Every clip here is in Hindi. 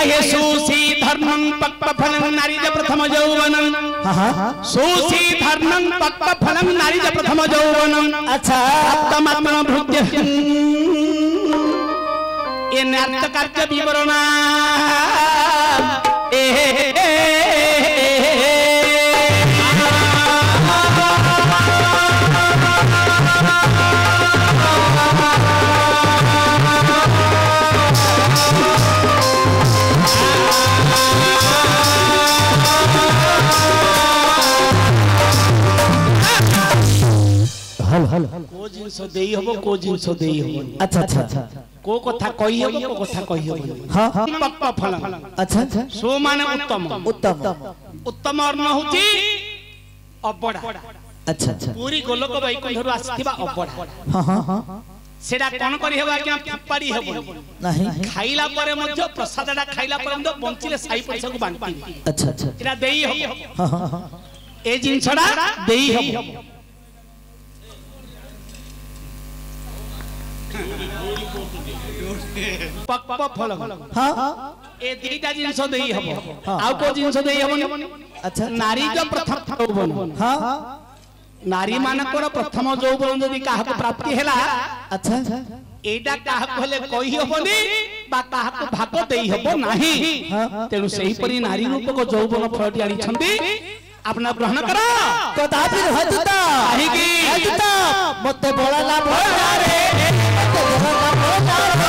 आये सुसी धर्मं पक्व फलं नारी ज प्रथम यौवनं सुसी धर्मं पक्व फलं नारी ज प्रथम यौवनं अच्छा प्राप्तमात्मन भृत्य ये नाट्य कार्य विवरण हल हल को जिंस देई हबो को जिंस देई हबो अच्छा अच्छा को कथा कहि हबो को कथा कहि हबो हां पक्व फल अच्छा अच्छा सो माने उत्तम उत्तम उत्तम अर्ण होची अबडा अच्छा अच्छा पूरी गोलोक वैकुंठरु आसीथिबा अबडा हां हां हां सेडा कोन करि हेबा कि फपाड़ी हेबो नहीं खाइला परे मध्य प्रसादडा खाइला परे मध्य बंचिले साई पैसा को बांटी अच्छा अच्छा एरा देई हबो हां हां हां ए जिंसडा देई हबो पक्व फल हां ए दीटा जिंस देई हबो आ को जिंस देई हबो अच्छा नारी जो प्रथम यौवन हां नारी मानकर प्रथम यौवन जदि काहा को प्राप्ति हैला अच्छा एटा काहा कहले कहि हबोनी बा काहा को भाग देई हबो नाही तेनु सही परि नारी रूप को यौवन फलटी आनी छंदी अपना ग्रहण करो कदापि हजता काहे की हजता मते बोला ना बोला रे मते बोला ना बोला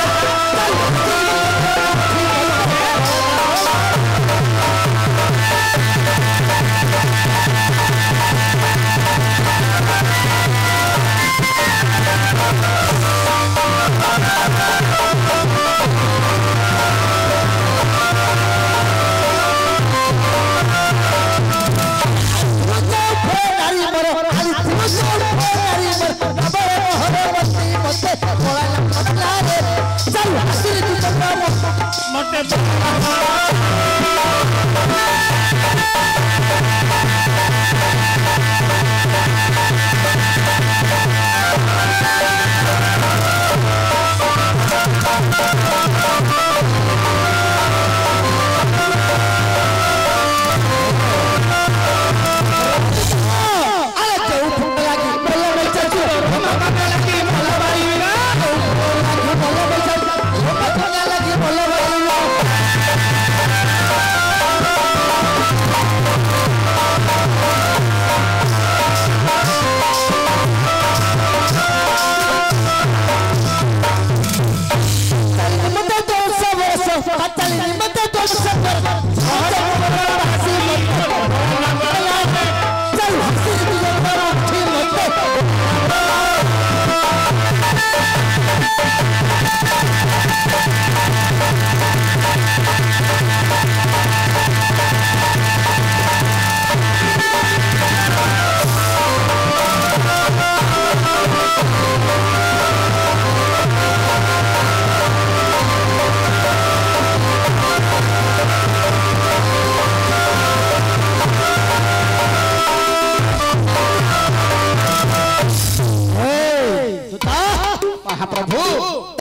महाप्रभु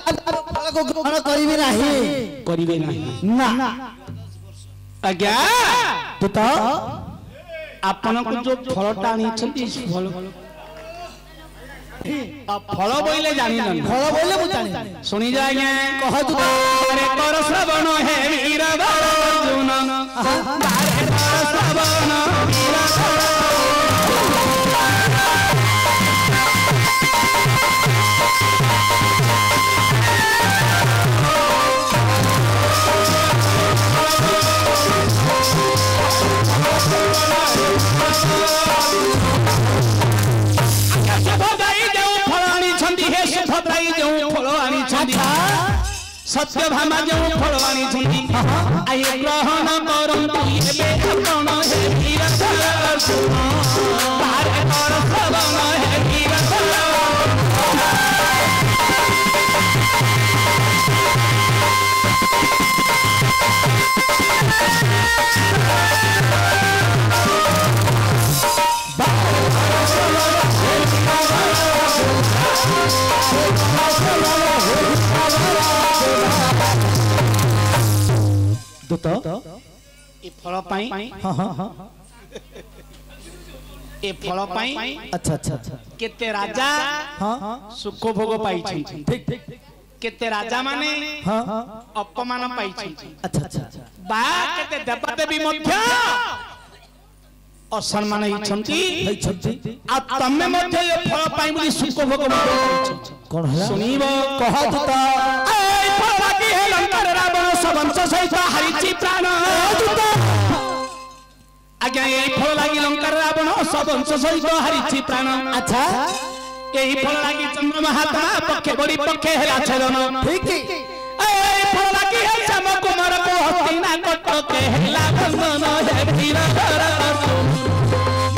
फल को ग्रहण करिवे नाही करिवे नाही ना आज्ञा तो आपन को जो फलटा आनी छंती फल फल बोइले जानि न फल बोले मु जानि सुनि जा आज्ञा कह तू अरे कर श्रवण हे वीर अर्जुन अरे कर श्रवण वीर सत्य भामा जो फलवाणी छंदी आए ग्रहण करंतु एबे आपण हे वीर अर्जुन तारे कर श्रवण हे वीर दूत ए फल पाई हां हां हां ए फल पाई अच्छा अच्छा अच्छा केते राजा हां सुख भोग पाई छी ठीक ठीक केते राजा माने हां अपमान पाई छी अच्छा अच्छा बा केते देवता देवी मध्य असम्मान हिछंती आ तमे मध्य ए फल पाई बुली सुख भोग मध्य कोन हला सुनिबो कह दूत ए फल लागी हे लंकार रावण सबंश सहित हरिची प्राण दूत आज्ञा ए फल लागी लंकार रावण सबंश सहित हरिची प्राण अच्छा एही फल लागी चंद्र महात्मा पक्षे बड़ी पक्षे हेला छलन ठीक ठीक एही फल लागी हे श्याम कुमार को हस्तिना कट के हेला बंधन हे वीर धर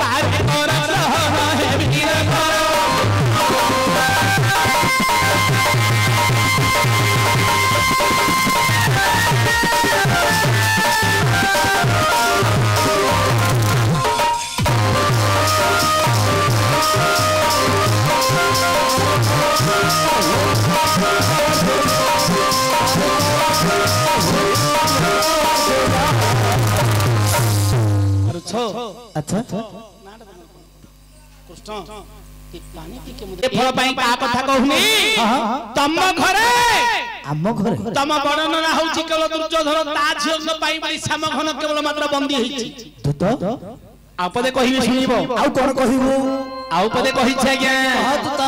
तारे कर रहन हे वीर धर अच्छा अच्छा कृष्ण पानी पी के मुझे फल पाई का कथा कहूनी तम घरे आम घरे तम वर्णना होची केवल दुर्योधन ता झियो पाई बली श्यामघन केवल मात्र बंदी हिची दूत आपदे कहिबे सुनिबो आउ कोन कहिबो आउ पदे कहि छै गे दूत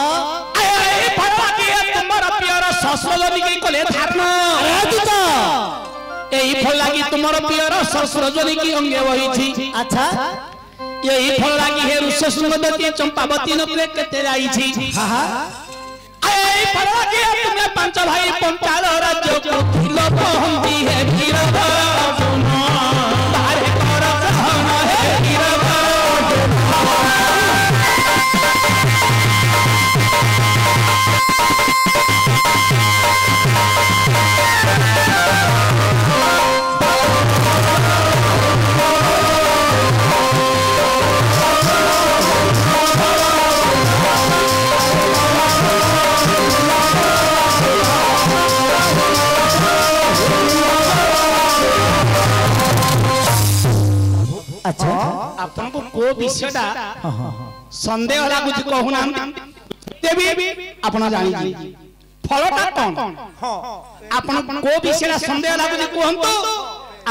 ए भगवती तुमर प्रियर ससुर जनी कले धारण दूत एही फल लागी तुमर प्रियर ससुर जनी की अंगे वहिछि अच्छा एही फल लागी हे ऋषसुंगदती चंपावती नगरे केते जाईछि हां हां एही फल लागी तुमे पांच भाई पंचाल राज्य को खिल पहंती है वीर अर्जुन तारे कर रहन है वीर अच्छा आपन को विषयटा संदेह लागु कहू ना देवी आपन जानि फलटा कोन आपन को विषयटा संदेह लागु कहंतो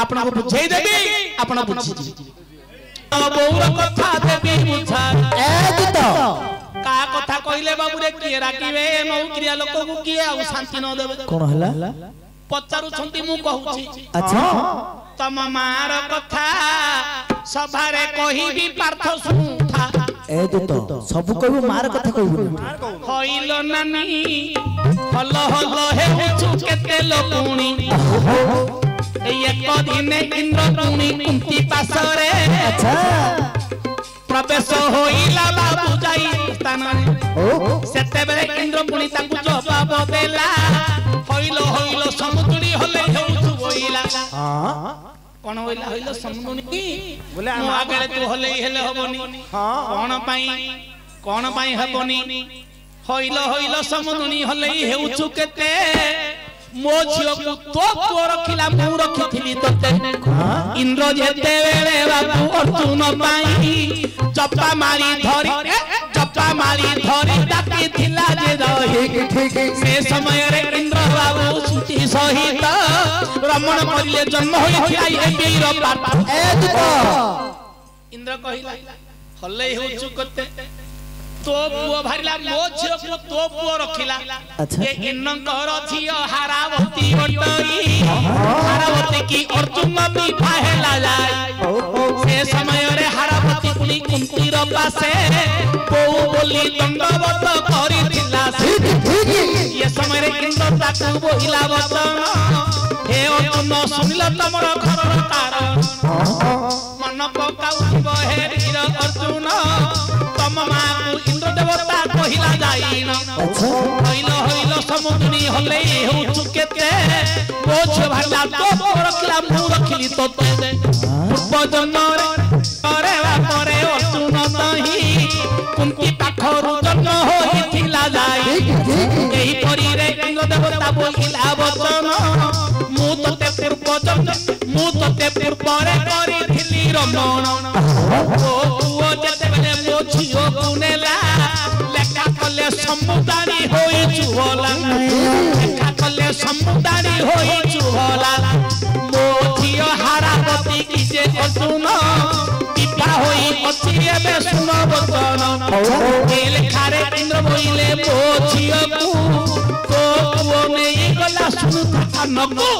आपन को बुझाई देबी आपन बुझी बौर कथा देबी बुझा ए दूत का कथा कइले बाबू रे किए राखिबे नौ क्रिया लोक को किए आ शांति न देबे कोन हला पचारु छंती मु कहूची अच्छा तम मार कथा सभारे कहिबी पार्थ सुथा ए दूत सब कहू मार कथा कहू हइल नानी हल हल हेउछु केते लोकुणी एक दिने इंद्र पुणी कुंती पासरे अच्छा प्रवेश होइला बाबू जाई स्थान सेते बेले इंद्र पुणी ताकू जवाब देला हइल हइल समुद्री हले हेउछु होइला हां कोन होइला हइल समुद्री बोले हम आगे तू हले हेले हबनी हां कोन पाई हबनी हइल हइल समुद्री हले हेउछु केते मो झियो को तो को रखिला मु रखिथिली तते इंद्र जेते बेले बाबू अर्जुन पाई चप्पा मारी धरी डाकी थिला जे रही ठीक से समय रे इंद्र बाबू सुति सहित रमण करिले जन्म होइथिला ए वीर पार्थ ए दूत इंद्र कहिला हले होचु कते तो पुओ भारिला मो झियो को तो पुओ रखिला अच्छा ये इन्नकर झियो हारावती ओटई हारावती की अर्जुन भी फाहेला जाय से समय रे हारावती पुनी कुंतीर पासे बो बोली दंडवत करिथिला ये समय रे इंद्र ताकू बोहिला वचन हे अर्जुन सुनिल तमर घरर कारण मन पकाउब हे वीर अर्जुन तम मां को इंद्र देवता कहिला जाईन अच्छा हइल हइल समुद्री हले हेउछु केते बोझ भाला तो रखला मु रखिली तोते पूर्व जन्म रे बापरे अर्जुन तही कुंती पाखरु जन्म होइथिला जाई एही परी रे इंद्र देवता बोलिला वचन मु तोते पूर्व जन्म मु पुओ जते बेले मो झियो कुनेला लेखा कले समुदारी होई चुहला लेखा कले समुदारी होई चुहला मो झियो हारावती की जे असुन पिपा होई अछि एबे सुन बचन ए लेखारे इंद्र बोइले मो झियो को तो पुओ नै गला सुन था नको